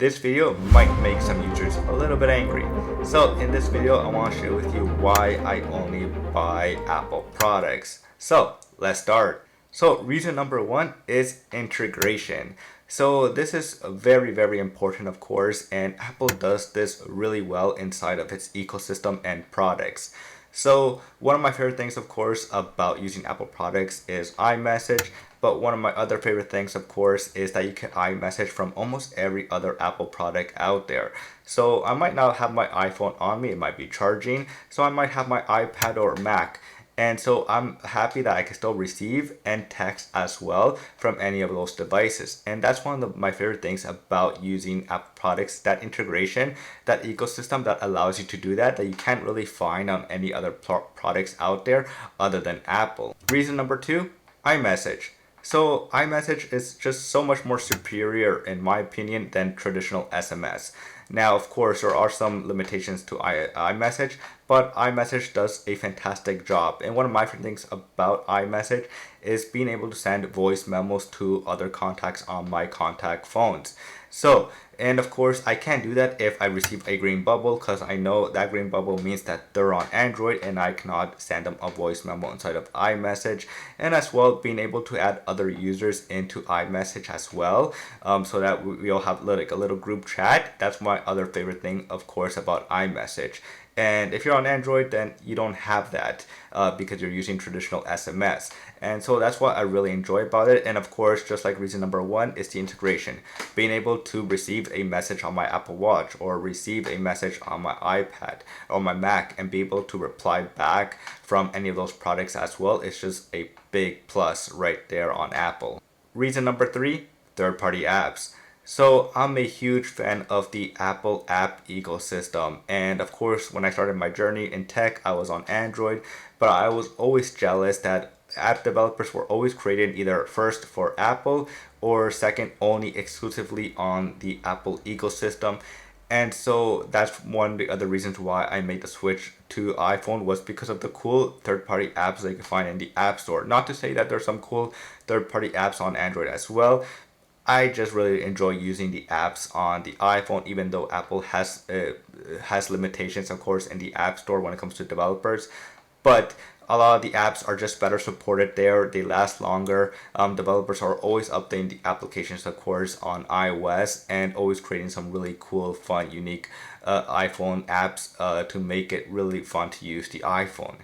This video might make some users a little bit angry. So in this video, I want to share with you why I only buy Apple products. So let's start. So reason number one is integration. So this is very important, of course, and Apple does this really well inside of its ecosystem and products. So one of my favorite things, of course, about using Apple products is iMessage. But one of my other favorite things, of course, is that you can iMessage from almost every other Apple product out there. So I might not have my iPhone on me, it might be charging. So I might have my iPad or Mac. And so I'm happy that I can still receive and text as well from any of those devices. And that's one of my favorite things about using Apple products, that integration, that ecosystem that allows you to do that you can't really find on any other products out there other than Apple. Reason number two, iMessage. So iMessage is just so much more superior in my opinion than traditional SMS. Now, of course, there are some limitations to iMessage, but iMessage does a fantastic job. And one of my favorite things about iMessage is being able to send voice memos to other contacts on my contact phones. So, and of course, I can't do that if I receive a green bubble, because I know that green bubble means that they're on Android and I cannot send them a voice memo inside of iMessage. And as well, being able to add other users into iMessage as well, so that we all have like a little group chat. That's my other favorite thing, of course, about iMessage. And if you're on Android, then you don't have that because you're using traditional SMS. And so that's what I really enjoy about it. And of course, just like reason number one is the integration. Being able to receive a message on my Apple Watch or receive a message on my iPad or my Mac and be able to reply back from any of those products as well is just a big plus right there on Apple. Reason number three, third-party apps. So I'm a huge fan of the Apple app ecosystem, and of course when I started my journey in tech I was on Android, but I was always jealous that app developers were always created either first for Apple or second only exclusively on the Apple ecosystem. And so that's one of the other reasons why I made the switch to iPhone, was because of the cool third-party apps that you can find in the App Store. Not to say that there's some cool third-party apps on Android as well. I just really enjoy using the apps on the iPhone, even though Apple has limitations, of course, in the App Store when it comes to developers. But a lot of the apps are just better supported there. They last longer. Developers are always updating the applications, of course, on iOS and always creating some really cool, fun, unique iPhone apps to make it really fun to use the iPhone.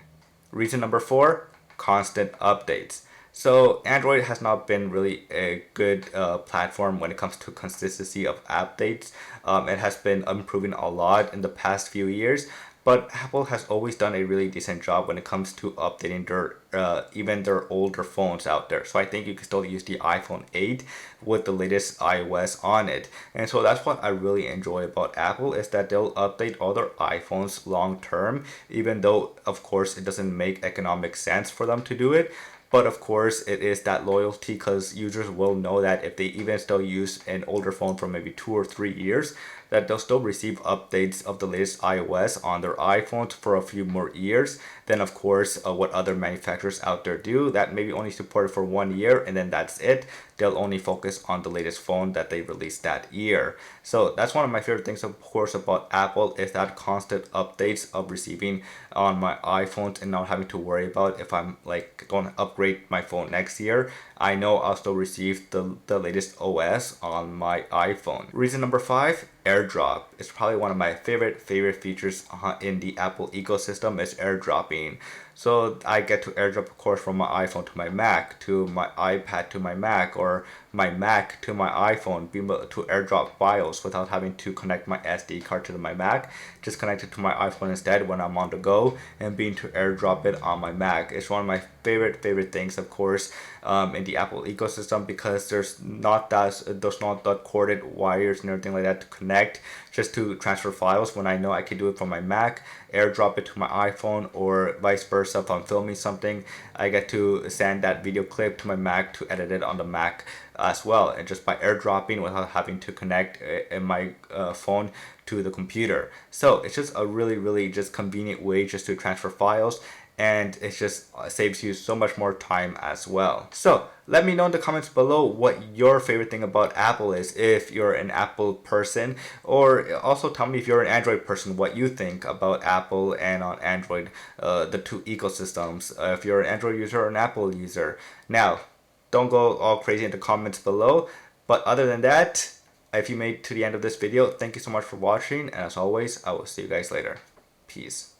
Reason number four, constant updates. So Android has not been really a good platform when it comes to consistency of updates. It has been improving a lot in the past few years, but Apple has always done a really decent job when it comes to updating their even their older phones out there. So I think you can still use the iPhone 8 with the latest iOS on it. And so that's what I really enjoy about Apple, is that they'll update all their iPhones long term, even though of course it doesn't make economic sense for them to do it. But of course, it is that loyalty, because users will know that if they even still use an older phone for maybe 2 or 3 years, that they'll still receive updates of the latest iOS on their iPhones for a few more years than, of course, what other manufacturers out there do that maybe only support it for 1 year and then that's it. They'll only focus on the latest phone that they released that year. So that's one of my favorite things, of course, about Apple, is that constant updates of receiving on my iPhones and not having to worry about if I'm like don't upgrade my phone next year. I know I'll still receive the latest OS on my iPhone. Reason number five, AirDrop. It's probably one of my favorite features in the Apple ecosystem is AirDropping. So I get to AirDrop, of course, from my iPhone to my Mac, to my iPad to my Mac, or my Mac to my iPhone, being able to AirDrop files without having to connect my SD card to my Mac. Just connect it to my iPhone instead when I'm on the go, and being to AirDrop it on my Mac. It's one of my favorite things, of course, in the Apple ecosystem, because there's not that corded wires and everything like that to connect just to transfer files, when I know I can do it from my Mac, AirDrop it to my iPhone, or vice versa. If I'm filming something, I get to send that video clip to my Mac to edit it on the Mac as well, and just by airdropping without having to connect in my phone to the computer. So it's just a really just convenient way just to transfer files, and it just saves you so much more time as well. So let me know in the comments below what your favorite thing about Apple is, if you're an Apple person, or also tell me if you're an Android person what you think about Apple and on Android, the two ecosystems, if you're an Android user or an Apple user. Now, don't go all crazy in the comments below, but other than that, if you made it to the end of this video, thank you so much for watching, and as always, I will see you guys later. Peace.